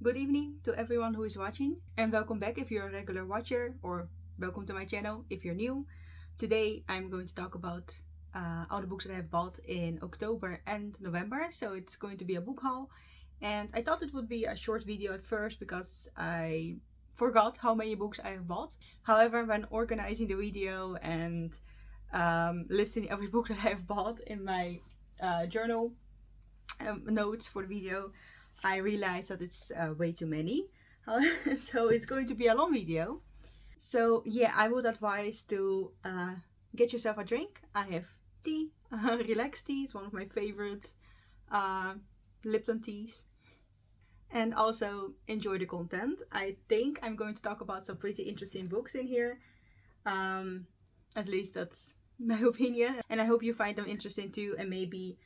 Good evening to everyone who is watching, and welcome back if you're a regular watcher, or welcome to my channel if you're new. Today I'm going to talk about all the books that I have bought in October and November, so it's going to be a book haul. And I thought it would be a short video at first because I forgot how many books I have bought. However, when organizing the video and listing every book that I have bought in my journal notes for the video, I realized that it's way too many. So it's going to be a long video. So yeah, I would advise to get yourself a drink. I have tea, relaxed tea. It's one of my favorite Lipton teas. And also enjoy the content. I think I'm going to talk about some pretty interesting books in here. At least that's my opinion. And I hope you find them interesting too, and maybe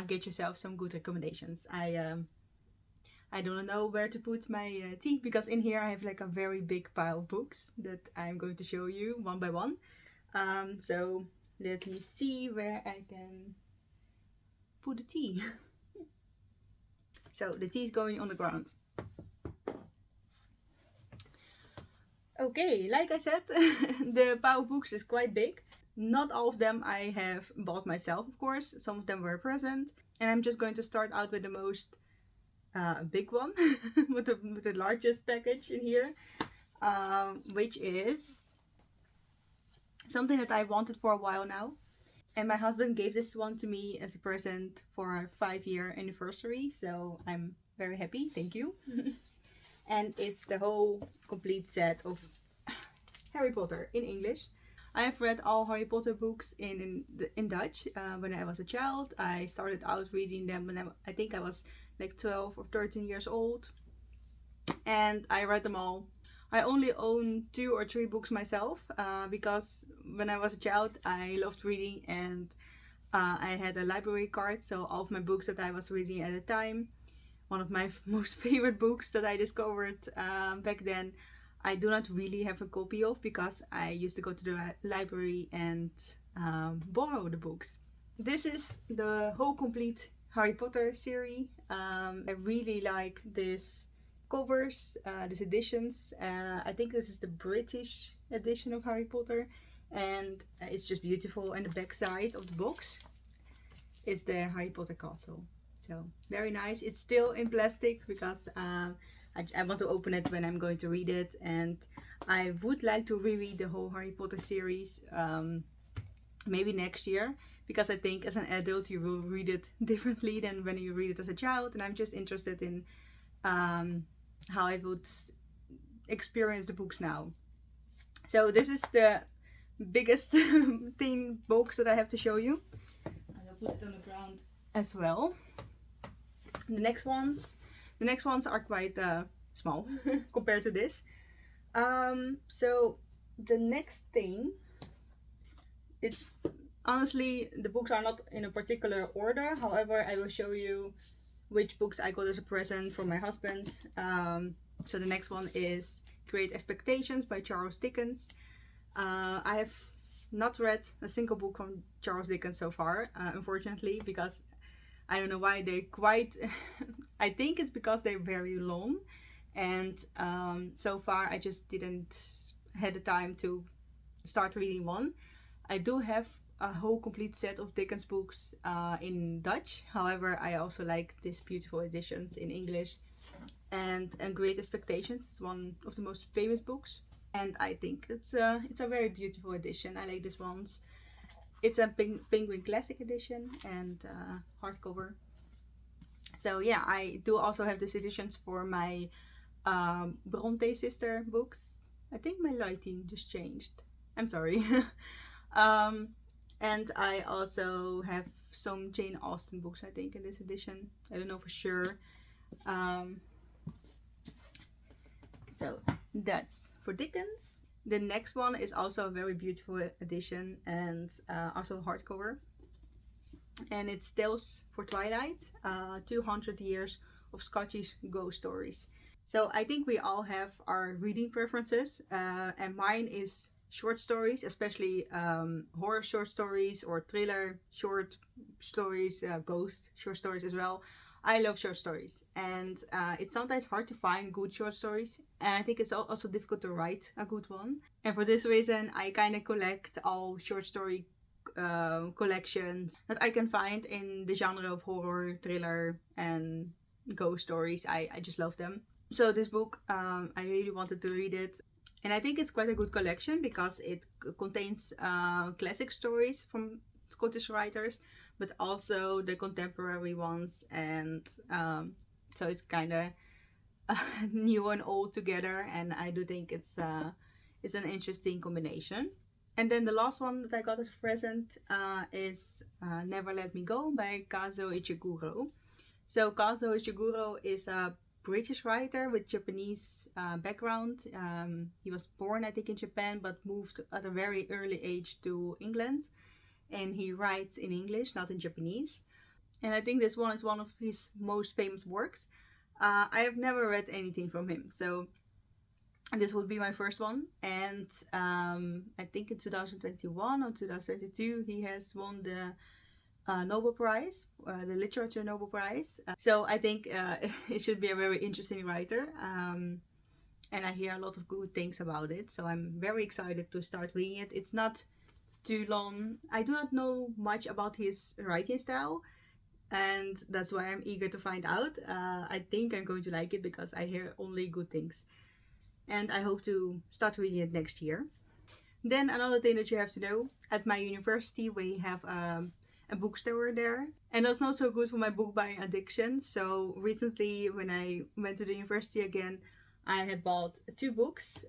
get yourself some good recommendations. I don't know where to put my tea because in here I have like a very big pile of books that I'm going to show you one by one. So let me see where I can put the tea. So the tea is going on the ground. Okay, like I said, the pile of books is quite big. Not all of them I have bought myself, of course. Some of them were a present. And I'm just going to start out with the most big one, with the largest package in here, which is something that I wanted for a while now. And my husband gave this one to me as a present for our 5-year anniversary, so I'm very happy, thank you. And it's the whole complete set of Harry Potter in English. I have read all Harry Potter books in Dutch when I was a child. I started out reading them when I think I was like 12 or 13 years old, and I read them all. I only own 2 or 3 books myself because when I was a child I loved reading, and I had a library card, so all of my books that I was reading at the time, one of my most favorite books that I discovered back then, I do not really have a copy of because I used to go to the library and borrow the books. This is the whole complete Harry Potter series. I really like this covers, these editions. I think this is the British edition of Harry Potter, and it's just beautiful. And the back side of the box is the Harry Potter castle. So very nice. It's still in plastic because I want to open it when I'm going to read it, and I would like to reread the whole Harry Potter series maybe next year, because I think as an adult you will read it differently than when you read it as a child, and I'm just interested in how I would experience the books now. So this is the biggest thin box that I have to show you. I'll put it on the ground as well. The next ones are quite small compared to this. So the next thing, it's honestly, the books are not in a particular order. However, I will show you which books I got as a present from my husband. So the next one is Great Expectations by Charles Dickens. I have not read a single book from Charles Dickens so far, unfortunately, because I don't know why they're quite I think it's because they're very long, and so far I just didn't had the time to start reading one. I do have a whole complete set of Dickens books in Dutch. However, I also like these beautiful editions in English, and Great Expectations is one of the most famous books, and I think it's a very beautiful edition. I like this one. It's a Penguin Classic edition and hardcover. So yeah, I do also have these editions for my Bronte sister books. I think my lighting just changed. I'm sorry. And I also have some Jane Austen books, I think, in this edition. I don't know for sure. So that's for Dickens. The next one is also a very beautiful edition and also hardcover. And it's Tales for Twilight, 200 Years of Scottish Ghost Stories. So I think we all have our reading preferences, and mine is short stories, especially horror short stories or thriller short stories, ghost short stories as well. I love short stories, and it's sometimes hard to find good short stories, and I think it's also difficult to write a good one. And for this reason, I kind of collect all short story collections that I can find in the genre of horror, thriller, and ghost stories. I just love them. So this book, I really wanted to read it, and I think it's quite a good collection because it contains classic stories from Scottish writers, but also the contemporary ones, and so it's kind of new and old together, and I do think it's an interesting combination. And then the last one that I got as a present is Never Let Me Go by Kazuo Ishiguro. So Kazuo Ishiguro is a British writer with Japanese background. He was born, I think, in Japan, but moved at a very early age to England. And he writes in English, not in Japanese. And I think this one is one of his most famous works. I have never read anything from him, so this would be my first one. And I think in 2021 or 2022 he has won the Nobel Prize, the Literature Nobel Prize. So I think it should be a very interesting writer. And I hear a lot of good things about it, so I'm very excited to start reading it. It's not too long. I do not know much about his writing style, and that's why I'm eager to find out. I think I'm going to like it because I hear only good things, and I hope to start reading it next year. Then another thing that you have to know, at my university we have a bookstore there, and that's not so good for my book buying addiction. So recently when I went to the university again, I had bought 2 books,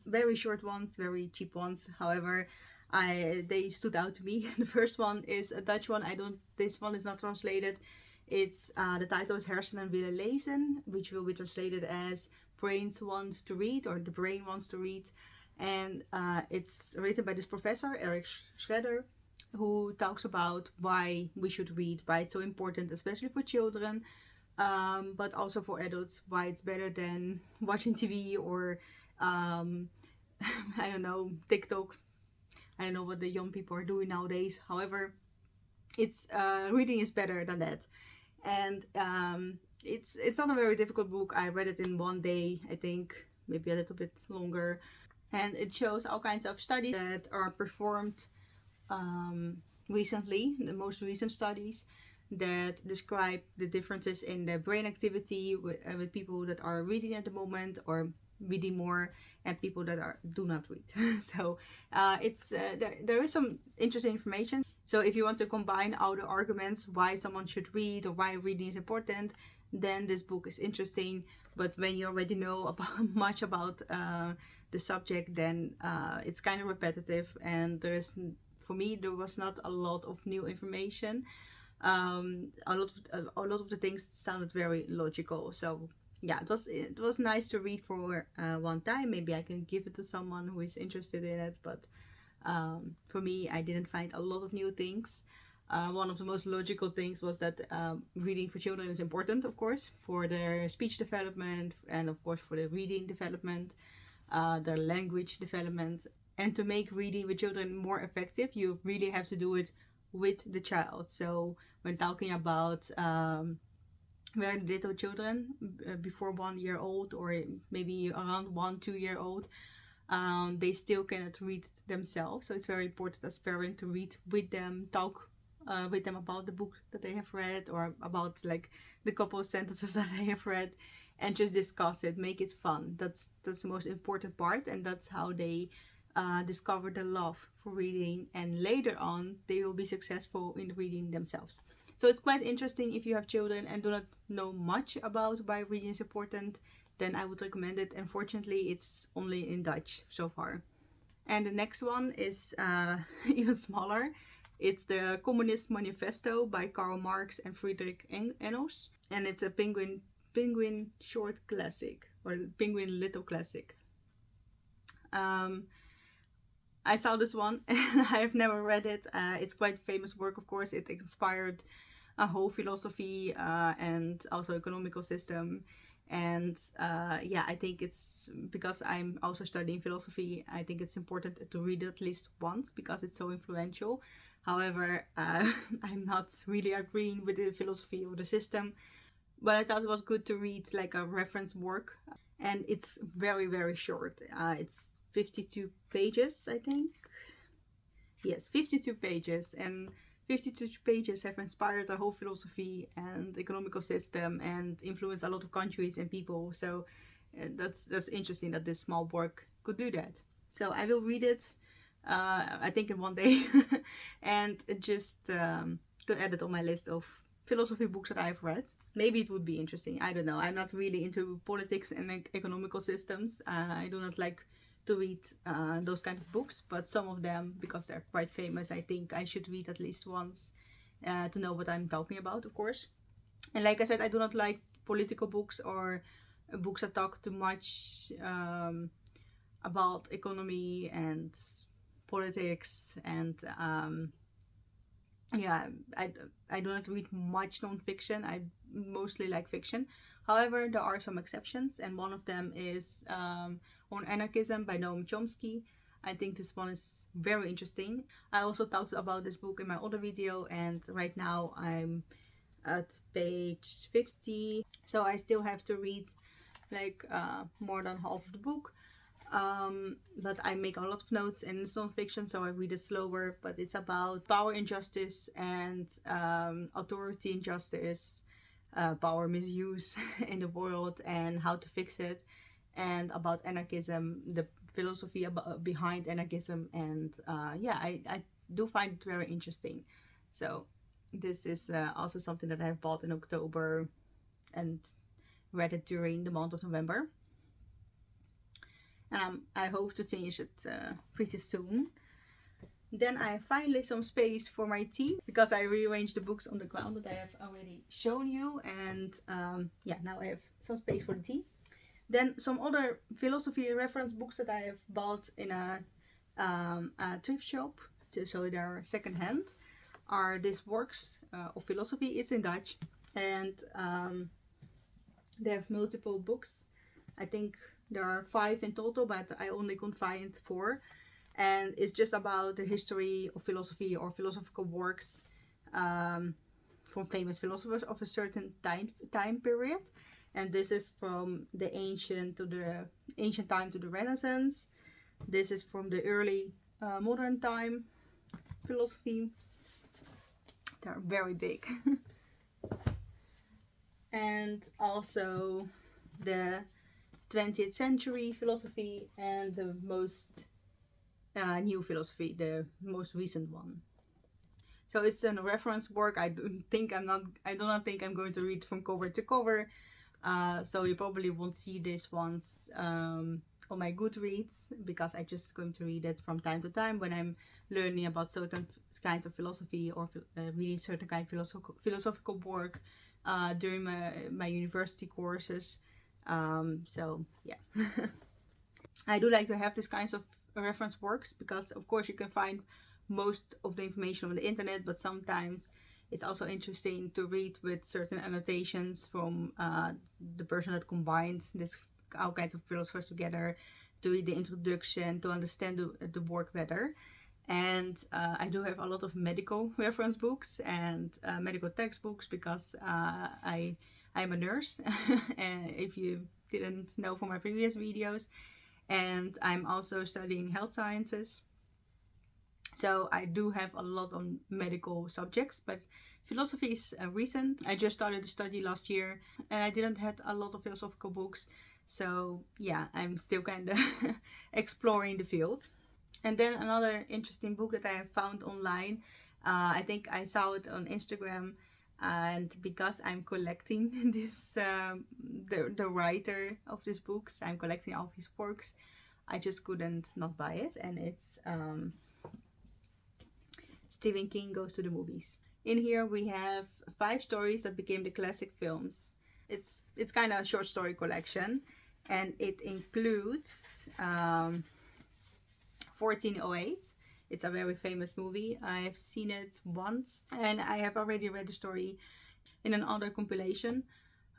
very short ones, very cheap ones. However, they stood out to me. The first one is a Dutch one. This one is not translated. It's the title is Hersenen willen lezen, which will be translated as Brains Want to Read, or The Brain Wants to Read. And it's written by this professor, Eric Schredder, who talks about why we should read, why it's so important, especially for children, but also for adults, why it's better than watching TV or I don't know, TikTok. I don't know what the young people are doing nowadays. However, it's reading is better than that, and it's not a very difficult book. I read it in one day, I think, maybe a little bit longer, and it shows all kinds of studies that are performed recently, the most recent studies that describe the differences in the brain activity with people that are reading at the moment or reading more, and people that do not read. So there is some interesting information. So if you want to combine all the arguments why someone should read or why reading is important, then this book is interesting. But when you already know much about the subject, then it's kind of repetitive, and for me there was not a lot of new information. A lot of the things sounded very logical. So yeah, it was nice to read for one time. Maybe I can give it to someone who is interested in it, but for me, I didn't find a lot of new things. One of the most logical things was that reading for children is important, of course, for their speech development, and of course for their reading development, their language development. And to make reading with children more effective, you really have to do it with the child. So when talking about very little children, before 1 year old, or maybe around 1-2 year old, they still cannot read themselves. So it's very important as parent to read with them, talk with them about the book that they have read, or about like the couple of sentences that they have read, and just discuss it, make it fun. That's the most important part, and that's how they discover the love for reading, and later on they will be successful in reading themselves. So it's quite interesting. If you have children and do not know much about why reading is important, then I would recommend it. Unfortunately, it's only in Dutch so far. And the next one is even smaller. It's the Communist Manifesto by Karl Marx and Friedrich Engels, and it's a penguin short classic, or penguin little classic. I saw this one and I have never read it. It's quite a famous work, of course. It inspired a whole philosophy and also economical system. And yeah, I think it's, because I'm also studying philosophy, I think it's important to read it at least once because it's so influential. However, I'm not really agreeing with the philosophy of the system, but I thought it was good to read like a reference work, and it's very short. It's 52 pages, I think. Yes, 52 pages, and 52 pages have inspired the whole philosophy and economical system and influenced a lot of countries and people. So that's interesting that this small work could do that. So I will read it, I think in one day, and just to add it on my list of philosophy books that I've read. Maybe it would be interesting. I don't know. I'm not really into politics and economical systems. I do not like to read those kind of books, but some of them, because they're quite famous, I think I should read at least once to know what I'm talking about, of course. And like I said, I do not like political books or books that talk too much about economy and politics, and yeah, I do not read much non-fiction. I mostly like fiction. However, there are some exceptions, and one of them is On Anarchism by Noam Chomsky. I think this one is very interesting. I also talked about this book in my other video, and right now I'm at page 50, so I still have to read like more than half of the book. But I make a lot of notes, and it's non-fiction, so I read it slower. But it's about power injustice and authority injustice, power misuse in the world and how to fix it, and about anarchism, the philosophy behind anarchism, and yeah, I do find it very interesting. So this is also something that I have bought in October and read it during the month of November. And I hope to finish it pretty soon. Then I have finally some space for my tea, because I rearranged the books on the ground that I have already shown you. And yeah, now I have some space for the tea. Then some other philosophy reference books that I have bought in a thrift shop, so they are secondhand, are these works of philosophy. It's in Dutch, and they have multiple books. I think there are 5 in total, but I only could find 4. And it's just about the history of philosophy or philosophical works from famous philosophers of a certain time period. And this is from the ancient time to the Renaissance. This is from the early modern time philosophy. They're very big. And also the 20th century philosophy and the most new philosophy, the most recent one. So it's a reference work. I do not think I'm going to read from cover to cover. So you probably won't see this ones on my Goodreads, because I'm just going to read it from time to time when I'm learning about certain kinds of philosophy, or reading certain kind of philosophical work during my university courses. So yeah, I do like to have these kinds of reference works, because of course you can find most of the information on the internet, but sometimes it's also interesting to read with certain annotations from the person that combines all kinds of philosophers together, to read the introduction, to understand the work better. And I do have a lot of medical reference books and medical textbooks, because I'm a nurse, and if you didn't know from my previous videos, and I'm also studying health sciences. So I do have a lot on medical subjects, but philosophy is recent. I just started to study last year, and I didn't have a lot of philosophical books. So yeah, I'm still kind of exploring the field. And then another interesting book that I have found online, I think I saw it on Instagram, and because I'm collecting this, the writer of these books, I'm collecting all of his works, I just couldn't not buy it. And it's Stephen King Goes to the Movies. In here we have 5 stories that became the classic films. It's kind of a short story collection, and it includes 1408. It's a very famous movie. I have seen it once, and I have already read the story in another compilation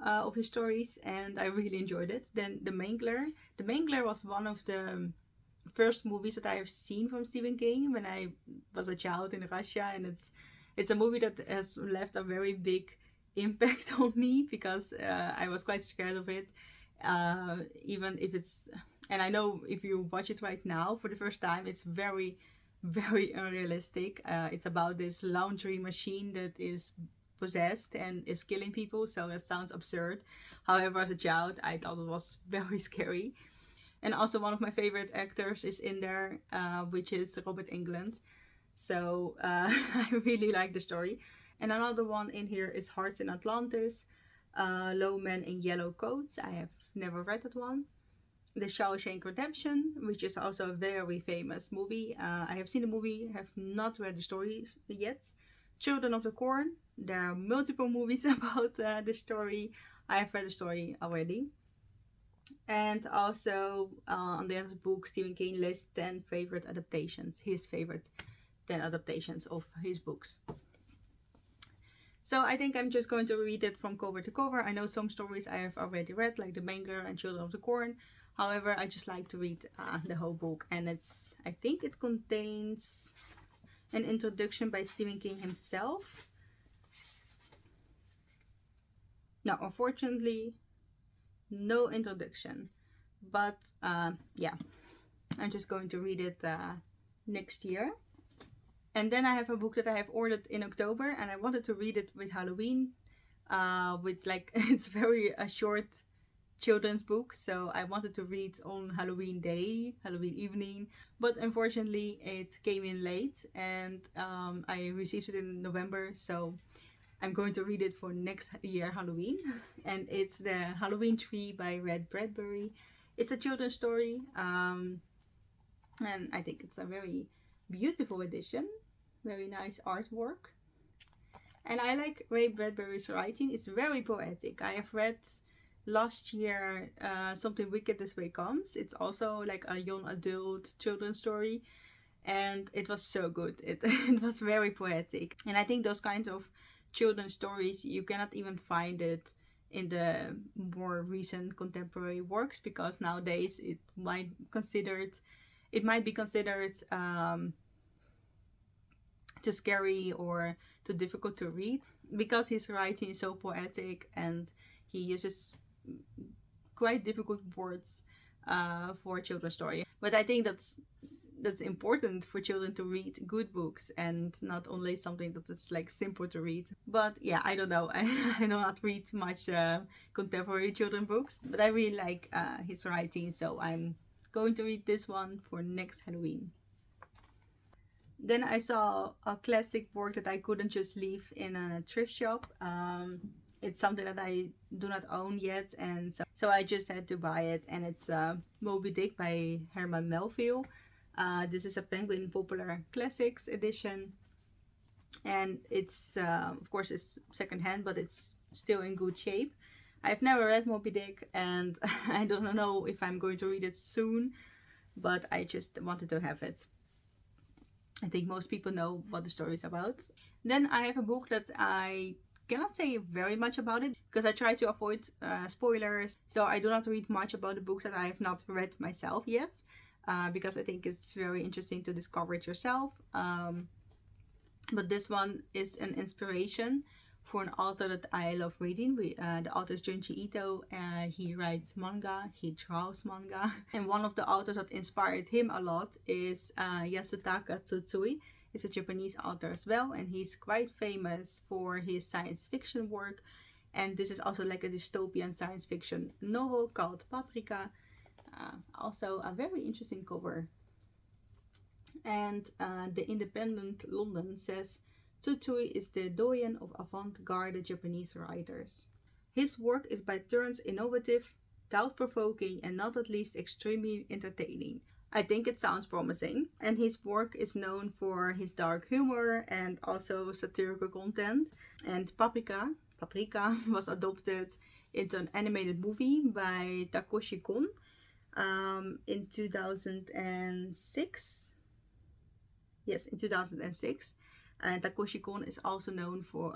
of his stories, and I really enjoyed it. Then The Mangler. The Mangler was one of the first movies that I have seen from Stephen King when I was a child in Russia, and it's a movie that has left a very big impact on me because I was quite scared of it. Even if it's, and I know if you watch it right now for the first time, it's very, very unrealistic. It's about this laundry machine that is possessed and is killing people, so that sounds absurd. However, as a child, I thought it was very scary. And also, one of my favorite actors is in there, which is Robert Englund. So I really like the story. And another one in here is Hearts in Atlantis, Low Men in Yellow Coats. I have never read that one. The Shawshank Redemption, which is also a very famous movie. I have seen the movie, have not read the story yet. Children of the Corn. There are multiple movies about the story. I have read the story already. And also on the end of the book, Stephen King lists 10 favorite adaptations, his favorite 10 adaptations of his books. So I think I'm just going to read it from cover to cover. I know some stories I have already read, like The Mangler and Children of the Corn. However, I just like to read the whole book, and I think it contains an introduction by Stephen King himself. No, unfortunately, no introduction. But yeah, I'm just going to read it next year. And then I have a book that I have ordered in October, and I wanted to read it with Halloween. With like, it's very a short children's book, so I wanted to read on Halloween day, Halloween evening, but unfortunately it came in late, and I received it in November, so I'm going to read it for next year Halloween. And it's The Halloween Tree by Bradbury. It's a children's story, and I think it's a very beautiful edition, very nice artwork, and I like Ray Bradbury's writing. It's very poetic. I have read last year Something Wicked This Way Comes. It's also like a young adult children's story, and it was so good. It was very poetic, and I think those kinds of children's stories, you cannot even find it in the more recent contemporary works, because nowadays it might be considered too scary or too difficult to read, because his writing is so poetic and he uses quite difficult words for a children's story. But I think that's important for children to read good books and not only something that is like simple to read. But yeah, I don't know. I do not read much contemporary children books, but I really like his writing, so I'm going to read this one for next Halloween. Then I saw a classic work that I couldn't just leave in a thrift shop. It's something that I do not own yet, and so I just had to buy it, and it's Moby Dick by Herman Melville. This is a Penguin Popular Classics edition, and it's of course it's secondhand, but it's still in good shape. I've never read Moby Dick, and I don't know if I'm going to read it soon, but I just wanted to have it. I think most people know what the story is about. Then I have a book that I cannot say very much about it, because I try to avoid spoilers. So I do not read much about the books that I have not read myself yet, because I think it's very interesting to discover it yourself. But this one is an inspiration for an author that I love reading. The author is Junji Ito. He writes manga, he draws manga. And one of the authors that inspired him a lot is Yasutaka Tsutsui. He's a Japanese author as well, and he's quite famous for his science fiction work. And this is also like a dystopian science fiction novel called Paprika. Also a very interesting cover. And The Independent London says, Tsutsui is the doyen of avant-garde Japanese writers. His work is by turns innovative, thought-provoking, and not at least extremely entertaining. I think it sounds promising, and his work is known for his dark humor and also satirical content. And Paprika was adopted into an animated movie by Takeshi Kon in 2006. Yes, in 2006. And Takeshi Kon is also known for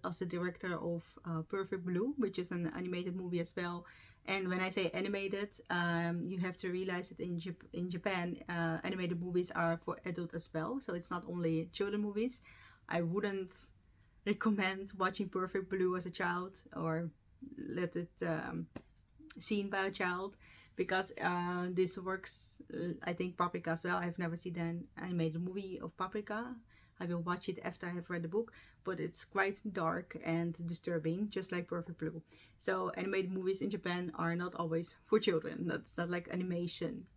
as the director of Perfect Blue, which is an animated movie as well. And when I say animated, you have to realize that in Japan, animated movies are for adult as well. So it's not only children movies. I wouldn't recommend watching Perfect Blue as a child, or let it seen by a child, because this works, I think, Paprika as well. I've never seen an animated movie of Paprika. I will watch it after I have read the book, but it's quite dark and disturbing, just like Perfect Blue. So animated movies in Japan are not always for children. That's not like animation.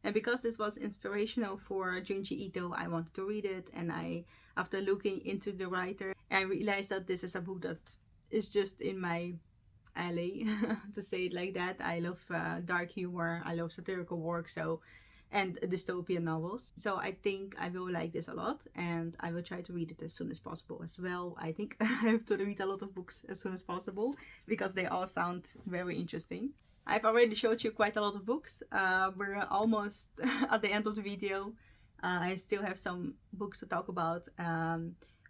And because this was inspirational for Junji Ito, I wanted to read it. And after looking into the writer, I realized that this is a book that is just in my alley, to say it like that. I love dark humor. I love satirical work, and dystopian novels. So I think I will like this a lot, and I will try to read it as soon as possible as well. I think I have to read a lot of books as soon as possible because they all sound very interesting. I've already showed you quite a lot of books. We're almost at the end of the video. I still have some books to talk about.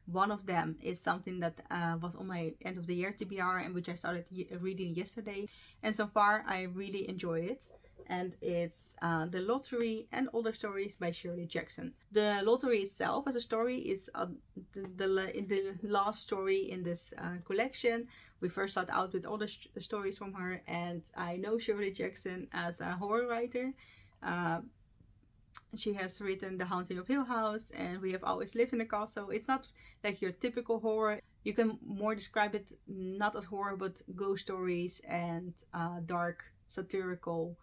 One of them is something that was on my end of the year TBR, and which I started reading yesterday. And so far, I really enjoy it. And it's The Lottery and Other Stories by Shirley Jackson. The Lottery itself as a story is the last story in this collection. We first start out with other stories from her, and I know Shirley Jackson as a horror writer. She has written The Haunting of Hill House and We Have Always Lived in a Castle. It's not like your typical horror. You can more describe it not as horror, but ghost stories and dark, satirical,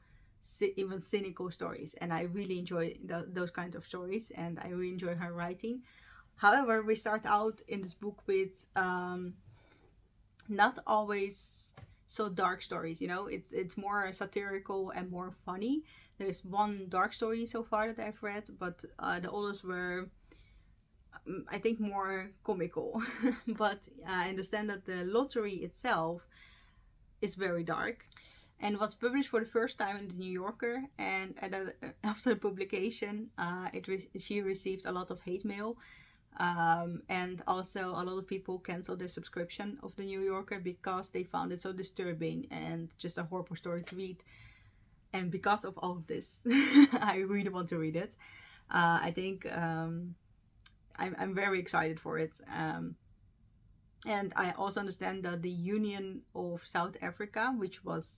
even cynical stories. And I really enjoy those kinds of stories, and I really enjoy her writing. However, we start out in this book with not always so dark stories, you know. It's more satirical and more funny. There's one dark story so far that I've read, but the others were, I think, more comical. But I understand that The Lottery itself is very dark and was published for the first time in the New Yorker. And after the publication, she received a lot of hate mail. And also a lot of people canceled their subscription of the New Yorker because they found it so disturbing and just a horrible story to read. And because of all of this, I really want to read it. I think I'm very excited for it. And I also understand that the Union of South Africa, which was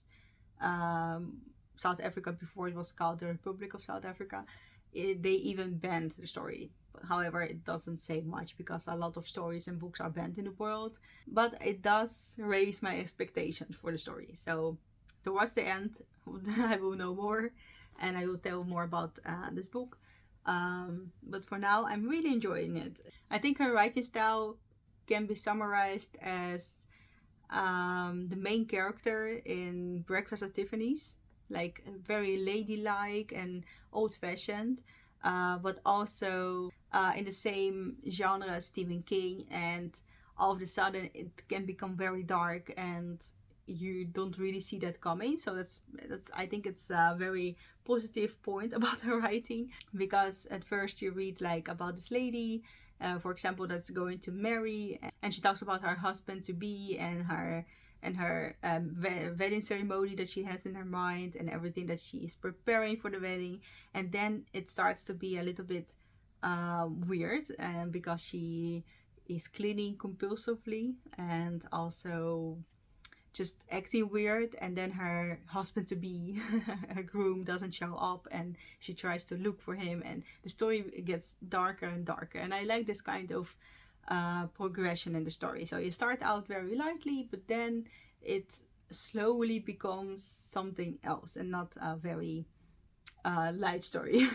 South Africa before it was called the Republic of South Africa, they even banned the story. However, it doesn't say much because a lot of stories and books are banned in the world. But it does raise my expectations for the story. So towards the end, I will know more and I will tell more about this book. But for now, I'm really enjoying it. I think her writing style can be summarized as the main character in Breakfast at Tiffany's, like very ladylike and old-fashioned, but also in the same genre as Stephen King, and all of a sudden it can become very dark and you don't really see that coming. So that's I think it's a very positive point about her writing, because at first you read like about this lady, for example, that's going to marry, and she talks about her husband to be and her wedding ceremony that she has in her mind and everything that she is preparing for the wedding. And then it starts to be a little bit weird, and because she is cleaning compulsively and also just acting weird, and then her husband to be, her groom, doesn't show up and she tries to look for him, and the story gets darker and darker. And I like this kind of progression in the story. So you start out very lightly, but then it slowly becomes something else and not a very light story.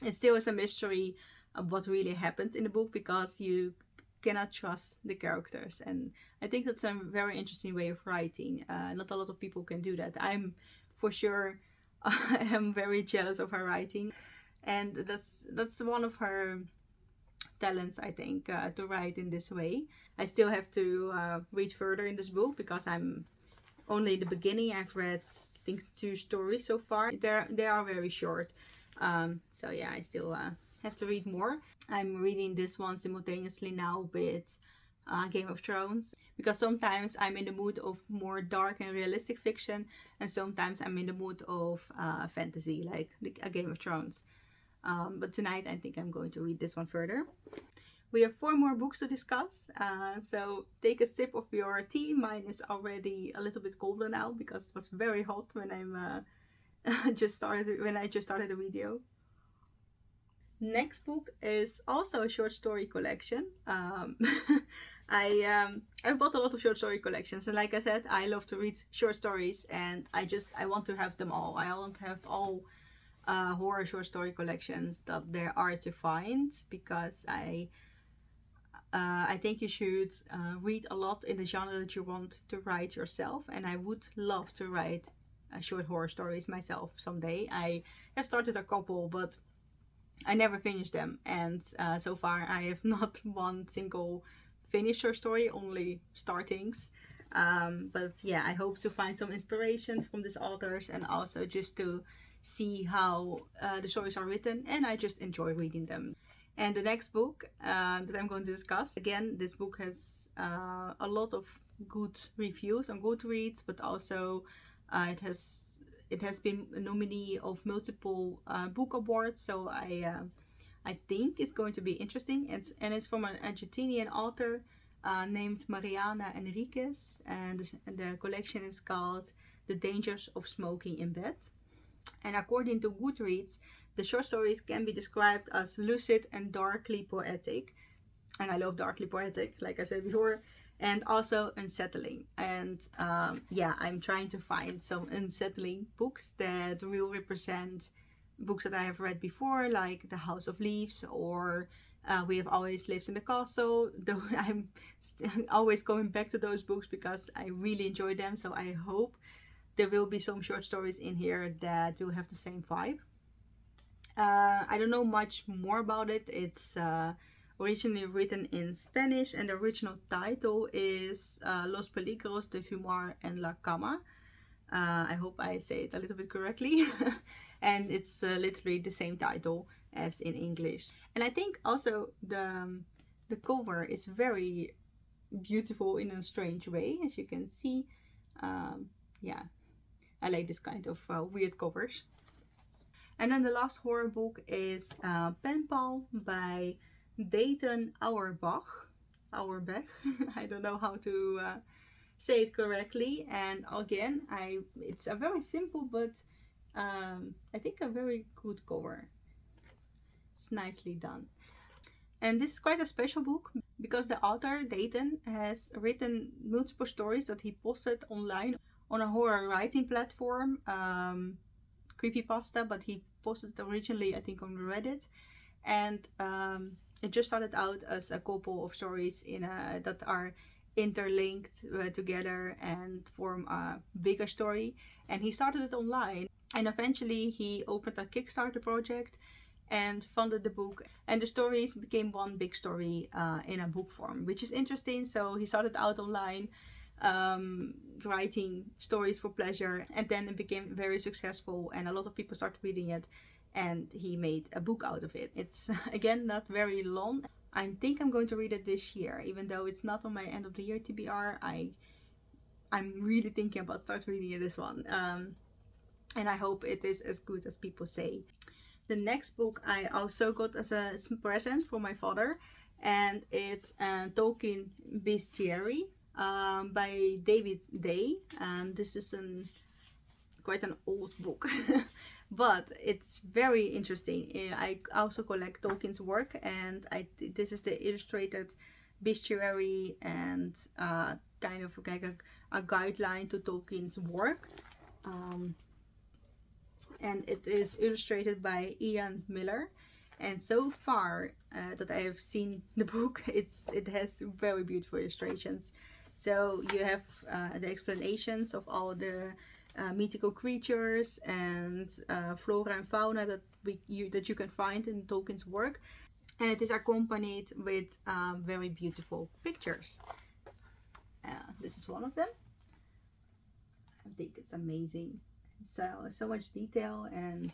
It still is a mystery of what really happened in the book, because you cannot trust the characters, and I think that's a very interesting way of writing. Not a lot of people can do that. I'm for sure I am very jealous of her writing, and that's one of her talents, I think, to write in this way. I still have to read further in this book because I'm only in the beginning. I've read, I think, 2 stories so far. They are very short, so yeah, I still have to read more. I'm reading this one simultaneously now with Game of Thrones, because sometimes I'm in the mood of more dark and realistic fiction, and sometimes I'm in the mood of fantasy, like a Game of Thrones. But tonight I think I'm going to read this one further. We have 4 more books to discuss, so take a sip of your tea. Mine is already a little bit colder now because it was very hot when I just started the video. Next book is also a short story collection. I bought a lot of short story collections, and like I said, I love to read short stories, and I want to have them all. I want to have all horror short story collections that there are to find, because I think you should read a lot in the genre that you want to write yourself, and I would love to write short horror stories myself someday. I have started a couple, but I never finished them, and so far I have not one single finished short story, only startings. But yeah, I hope to find some inspiration from these authors, and also just to see how the stories are written, and I just enjoy reading them. And the next book that I'm going to discuss, again, this book has a lot of good reviews on Goodreads, but also it has been a nominee of multiple book awards, so I think it's going to be interesting. And it's from an Argentinian author named Mariana Enriquez, and the collection is called The Dangers of Smoking in Bed. And according to Goodreads, the short stories can be described as lucid and darkly poetic. And I love darkly poetic, like I said before, and also unsettling. And yeah, I'm trying to find some unsettling books that will represent books that I have read before, like The House of Leaves, or We Have Always Lived in the Castle. Though I'm always going back to those books because I really enjoy them, so I hope there will be some short stories in here that will have the same vibe. I don't know much more about it. It's originally written in Spanish, and the original title is Los Peligros de Fumar en la Cama. I hope I say it a little bit correctly. And it's literally the same title as in English. And I think also the cover is very beautiful in a strange way, as you can see. Yeah, I like this kind of weird covers. And then the last horror book is Pen Pal by Dayton Auerbach. Auerbach. I don't know how to say it correctly. And again, it's a very simple, but I think a very good cover. It's nicely done. And this is quite a special book because the author, Dayton, has written multiple stories that he posted online on a horror writing platform, Creepypasta, but he posted it originally, I think, on Reddit. And it just started out as a couple of stories that are interlinked together and form a bigger story. And he started it online, and eventually he opened a Kickstarter project and funded the book, and the stories became one big story in a book form, which is interesting. So he started out online writing stories for pleasure, and then it became very successful, and a lot of people started reading it, and he made a book out of it. It's again not very long. I think I'm going to read it this year, even though it's not on my end of the year TBR. I'm really thinking about start reading this one, and I hope it is as good as people say. The next book I also got as a present for my father, and it's Tolkien Bestiary by David Day. And this is quite an old book, but it's very interesting. I also collect Tolkien's work, and this is the illustrated bestiary, and kind of like a guideline to Tolkien's work. And it is illustrated by Ian Miller. And so far that I have seen the book, it has very beautiful illustrations. So you have the explanations of all the mythical creatures and flora and fauna that you can find in Tolkien's work, and it is accompanied with very beautiful pictures. This is one of them. I think it's amazing. So much detail, and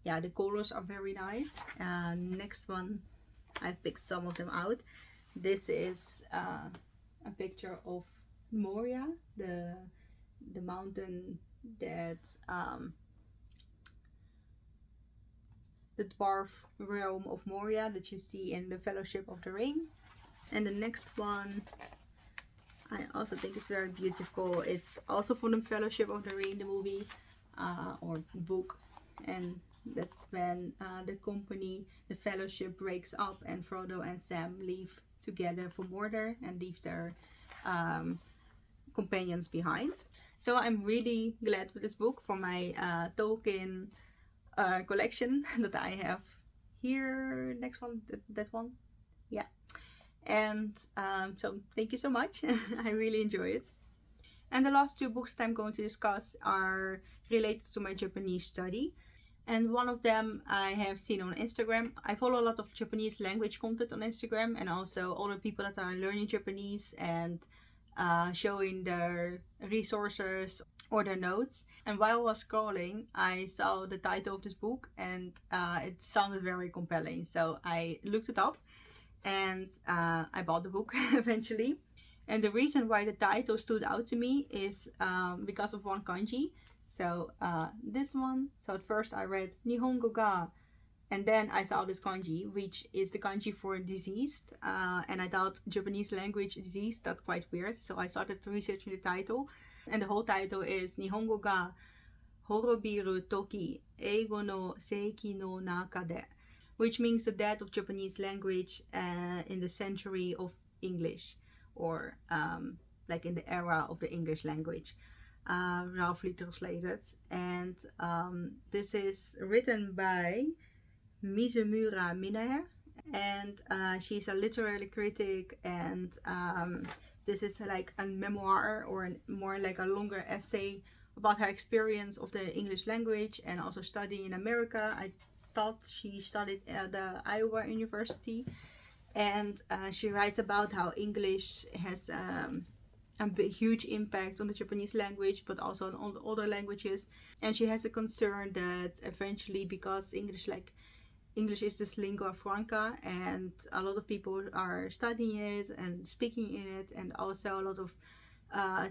yeah, the colors are very nice. Next one, I've picked some of them out. This is a picture of Moria, the mountain that the dwarf realm of Moria that you see in the Fellowship of the Ring. And the next one, I also think it's very beautiful. It's also from the Fellowship of the Ring, the movie or book, and that's when the company, the Fellowship, breaks up and Frodo and Sam leave together for Mordor and leave their companions behind. So I'm really glad with this book for my Tolkien collection that I have here. Next one, that one, yeah. And so thank you so much. I really enjoy it. And the last two books that I'm going to discuss are related to my Japanese study. And one of them I have seen on Instagram. I follow a lot of Japanese language content on Instagram, and also other people that are learning Japanese and showing their resources or their notes. And while I was scrolling, I saw the title of this book, and it sounded very compelling. So I looked it up, and I bought the book eventually. And the reason why the title stood out to me is because of one kanji. So this one. So at first I read Nihongoga, and then I saw this kanji, which is the kanji for diseased. And I thought Japanese language diseased, that's quite weird. So I started researching the title, and the whole title is Nihongoga Horobiru Toki Eigo no Seiki no Nakade, which means the death of Japanese language in the century of English, or like in the era of the English language, roughly translated. And this is written by Mizumura Minae, and she's a literary critic, and this is like a memoir, or more like a longer essay about her experience of the English language and also studying in America. I thought she studied at the Iowa University, and she writes about how English has a huge impact on the Japanese language, but also on all the other languages. And she has a concern that eventually, because English is this lingua franca, and a lot of people are studying it and speaking in it, and also a lot of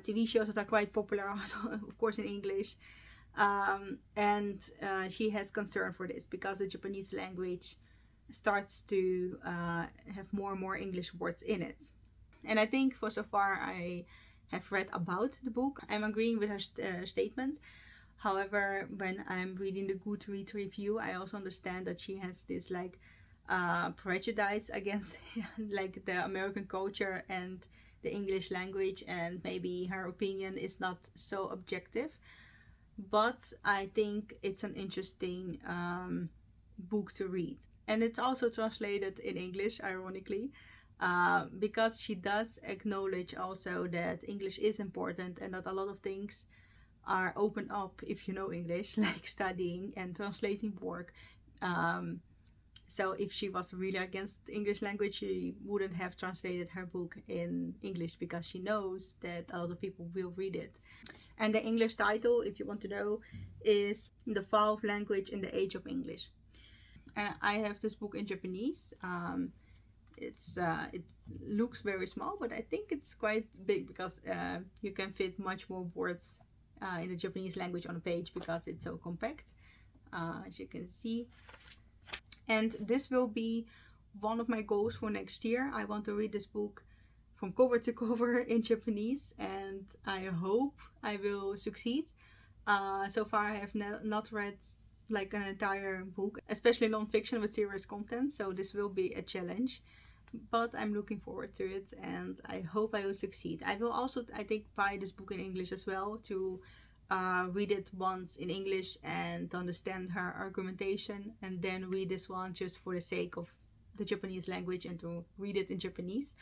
TV shows that are quite popular, also, of course, in English. And she has concern for this because the Japanese language starts to have more and more English words in it. And I think for so far I have read about the book, I'm agreeing with her statement. However, when I'm reading the Goodreads review, I also understand that she has this like prejudice against like the American culture and the English language, and maybe her opinion is not so objective. But I think it's an interesting book to read. And it's also translated in English, ironically, because she does acknowledge also that English is important and that a lot of things are open up if you know English, like studying and translating work. So if she was really against the English language, she wouldn't have translated her book in English, because she knows that a lot of people will read it. And the English title, if you want to know, is The Fall of Language in the Age of English. And I have this book in Japanese. It looks very small, but I think it's quite big, because you can fit much more words in the Japanese language on a page, because it's so compact, as you can see. And this will be one of my goals for next year. I want to read this book from cover to cover in Japanese, and I hope I will succeed. So far I have not read like an entire book, especially non-fiction with serious content, so this will be a challenge, but I'm looking forward to it, and I hope I will succeed. I will also, I think, buy this book in English as well, to read it once in English and to understand her argumentation, and then read this one just for the sake of the Japanese language and to read it in Japanese.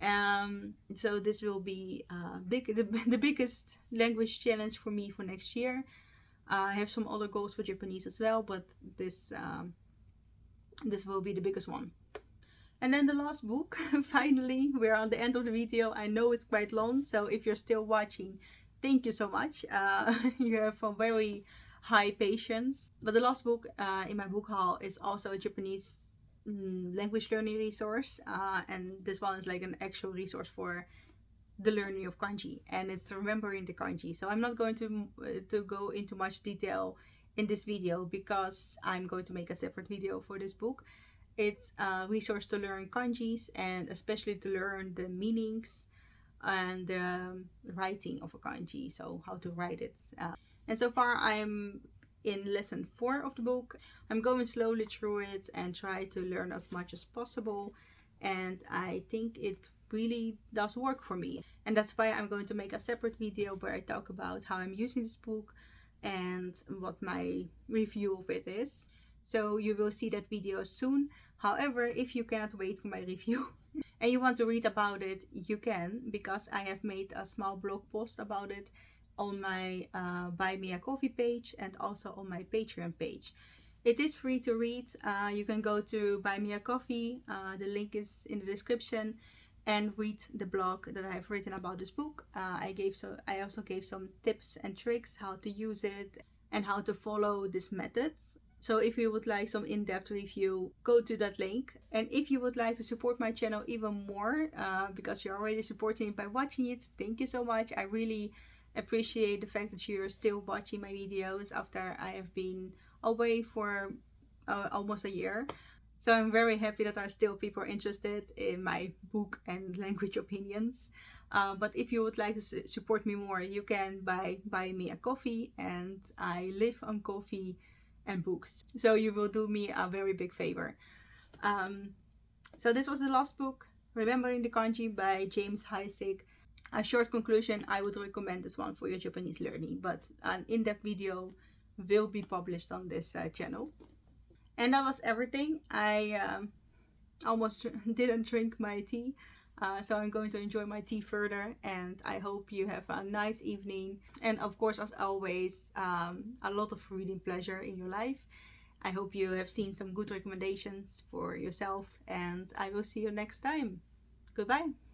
So this will be the biggest language challenge for me for next year. I have some other goals for Japanese as well, but this will be the biggest one. And then the last book, finally, we're on the end of the video. I know it's quite long, so if you're still watching, thank you so much. You have a very high patience. But the last book in my book haul is also a Japanese language learning resource, and this one is like an actual resource for the learning of kanji, and it's remembering the kanji. So I'm not going to go into much detail in this video because I'm going to make a separate video for this book. It's a resource to learn kanjis, and especially to learn the meanings and the writing of a kanji, so how to write it. And so far I'm in lesson 4 of the book. I'm going slowly through it and try to learn as much as possible, and I think it really does work for me. And that's why I'm going to make a separate video where I talk about how I'm using this book and what my review of it is. So you will see that video soon. However, if you cannot wait for my review and you want to read about it, you can, because I have made a small blog post about it on my Buy Me a Coffee page and also on my Patreon page. It is free to read. You can go to Buy Me a Coffee. The link is in the description, and read the blog that I have written about this book. I also gave some tips and tricks how to use it and how to follow these methods. So if you would like some in-depth review, go to that link. And if you would like to support my channel even more, because you're already supporting it by watching it, thank you so much. I really appreciate the fact that you're still watching my videos after I have been away for almost a year. So I'm very happy that there are still people interested in my book and language opinions. But if you would like to support me more, you can buy me a coffee, and I live on coffee and books. So you will do me a very big favor. So this was the last book, Remembering the Kanji by James Heisig. A short conclusion, I would recommend this one for your Japanese learning, but an in-depth video will be published on this channel. And that was everything. I almost didn't drink my tea, so I'm going to enjoy my tea further, and I hope you have a nice evening, and of course, as always, a lot of reading pleasure in your life. I hope you have seen some good recommendations for yourself, and I will see you next time. Goodbye.